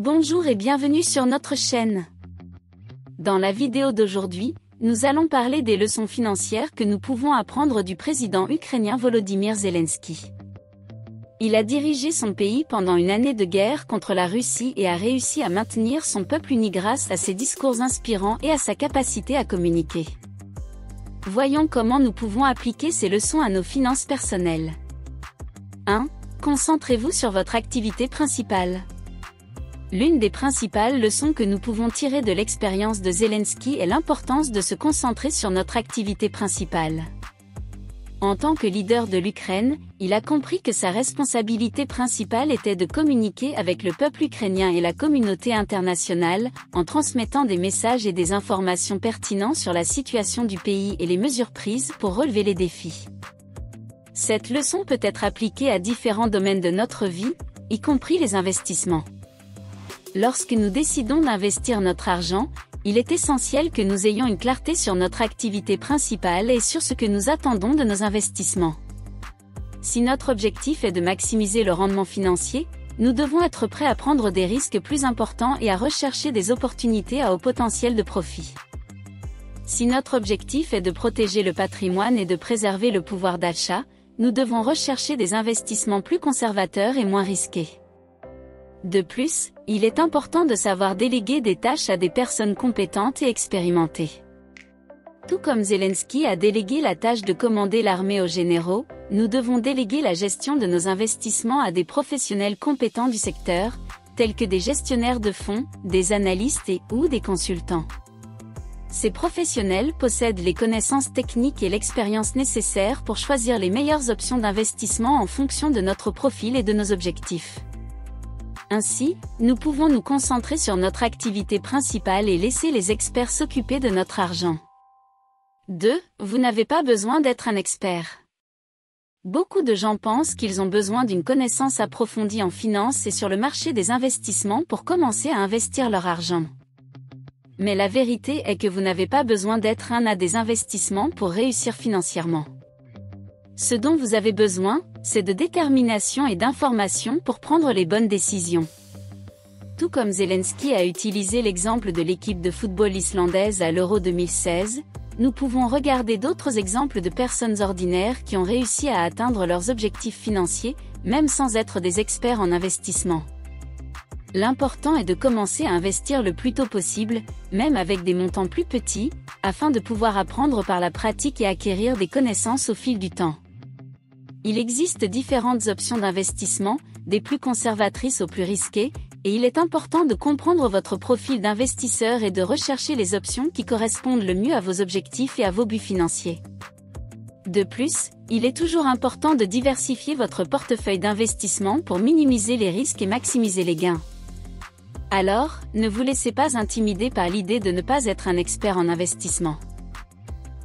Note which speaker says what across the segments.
Speaker 1: Bonjour et bienvenue sur notre chaîne. Dans la vidéo d'aujourd'hui, nous allons parler des leçons financières que nous pouvons apprendre du président ukrainien Volodymyr Zelensky. Il a dirigé son pays pendant une année de guerre contre la Russie et a réussi à maintenir son peuple uni grâce à ses discours inspirants et à sa capacité à communiquer. Voyons comment nous pouvons appliquer ces leçons à nos finances personnelles. 1. Concentrez-vous sur votre activité principale. L'une des principales leçons que nous pouvons tirer de l'expérience de Zelensky est l'importance de se concentrer sur notre activité principale. En tant que leader de l'Ukraine, il a compris que sa responsabilité principale était de communiquer avec le peuple ukrainien et la communauté internationale, en transmettant des messages et des informations pertinents sur la situation du pays et les mesures prises pour relever les défis. Cette leçon peut être appliquée à différents domaines de notre vie, y compris les investissements. Lorsque nous décidons d'investir notre argent, il est essentiel que nous ayons une clarté sur notre activité principale et sur ce que nous attendons de nos investissements. Si notre objectif est de maximiser le rendement financier, nous devons être prêts à prendre des risques plus importants et à rechercher des opportunités à haut potentiel de profit. Si notre objectif est de protéger le patrimoine et de préserver le pouvoir d'achat, nous devons rechercher des investissements plus conservateurs et moins risqués. De plus, il est important de savoir déléguer des tâches à des personnes compétentes et expérimentées. Tout comme Zelensky a délégué la tâche de commander l'armée aux généraux, nous devons déléguer la gestion de nos investissements à des professionnels compétents du secteur, tels que des gestionnaires de fonds, des analystes ou des consultants. Ces professionnels possèdent les connaissances techniques et l'expérience nécessaires pour choisir les meilleures options d'investissement en fonction de notre profil et de nos objectifs. Ainsi, nous pouvons nous concentrer sur notre activité principale et laisser les experts s'occuper de notre argent. 2. Vous n'avez pas besoin d'être un expert. Beaucoup de gens pensent qu'ils ont besoin d'une connaissance approfondie en finance et sur le marché des investissements pour commencer à investir leur argent. Mais la vérité est que vous n'avez pas besoin d'être un à des investissements pour réussir financièrement. Ce dont vous avez besoin, c'est de détermination et d'information pour prendre les bonnes décisions. Tout comme Zelensky a utilisé l'exemple de l'équipe de football islandaise à l'Euro 2016, nous pouvons regarder d'autres exemples de personnes ordinaires qui ont réussi à atteindre leurs objectifs financiers, même sans être des experts en investissement. L'important est de commencer à investir le plus tôt possible, même avec des montants plus petits, afin de pouvoir apprendre par la pratique et acquérir des connaissances au fil du temps. Il existe différentes options d'investissement, des plus conservatrices aux plus risquées, et il est important de comprendre votre profil d'investisseur et de rechercher les options qui correspondent le mieux à vos objectifs et à vos buts financiers. De plus, il est toujours important de diversifier votre portefeuille d'investissement pour minimiser les risques et maximiser les gains. Alors, ne vous laissez pas intimider par l'idée de ne pas être un expert en investissement.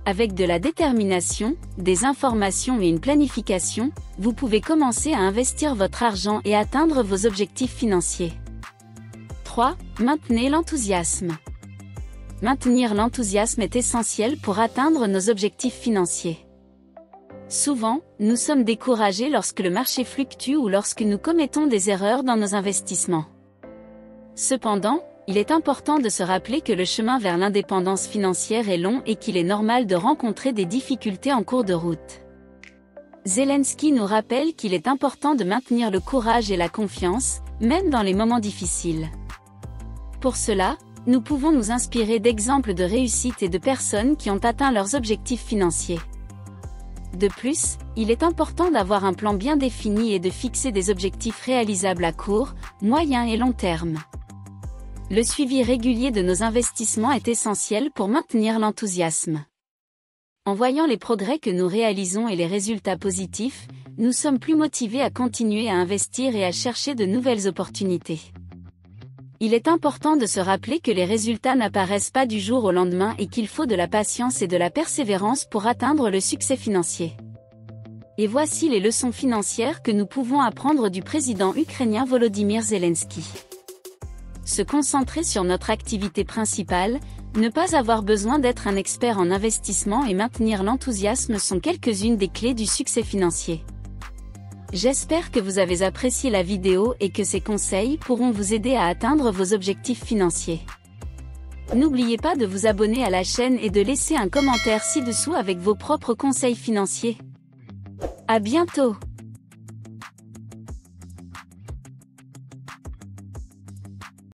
Speaker 1: Avec de la détermination, des informations et une planification, vous pouvez commencer à investir votre argent et atteindre vos objectifs financiers. 3. Maintenez l'enthousiasme. Maintenir l'enthousiasme est essentiel pour atteindre nos objectifs financiers. Souvent, nous sommes découragés lorsque le marché fluctue ou lorsque nous commettons des erreurs dans nos investissements. Cependant, il est important de se rappeler que le chemin vers l'indépendance financière est long et qu'il est normal de rencontrer des difficultés en cours de route. Zelensky nous rappelle qu'il est important de maintenir le courage et la confiance, même dans les moments difficiles. Pour cela, nous pouvons nous inspirer d'exemples de réussite et de personnes qui ont atteint leurs objectifs financiers. De plus, il est important d'avoir un plan bien défini et de fixer des objectifs réalisables à court, moyen et long terme. Le suivi régulier de nos investissements est essentiel pour maintenir l'enthousiasme. En voyant les progrès que nous réalisons et les résultats positifs, nous sommes plus motivés à continuer à investir et à chercher de nouvelles opportunités. Il est important de se rappeler que les résultats n'apparaissent pas du jour au lendemain et qu'il faut de la patience et de la persévérance pour atteindre le succès financier. Et voici les leçons financières que nous pouvons apprendre du président ukrainien Volodymyr Zelensky. Se concentrer sur notre activité principale, ne pas avoir besoin d'être un expert en investissement et maintenir l'enthousiasme sont quelques-unes des clés du succès financier. J'espère que vous avez apprécié la vidéo et que ces conseils pourront vous aider à atteindre vos objectifs financiers. N'oubliez pas de vous abonner à la chaîne et de laisser un commentaire ci-dessous avec vos propres conseils financiers. À bientôt!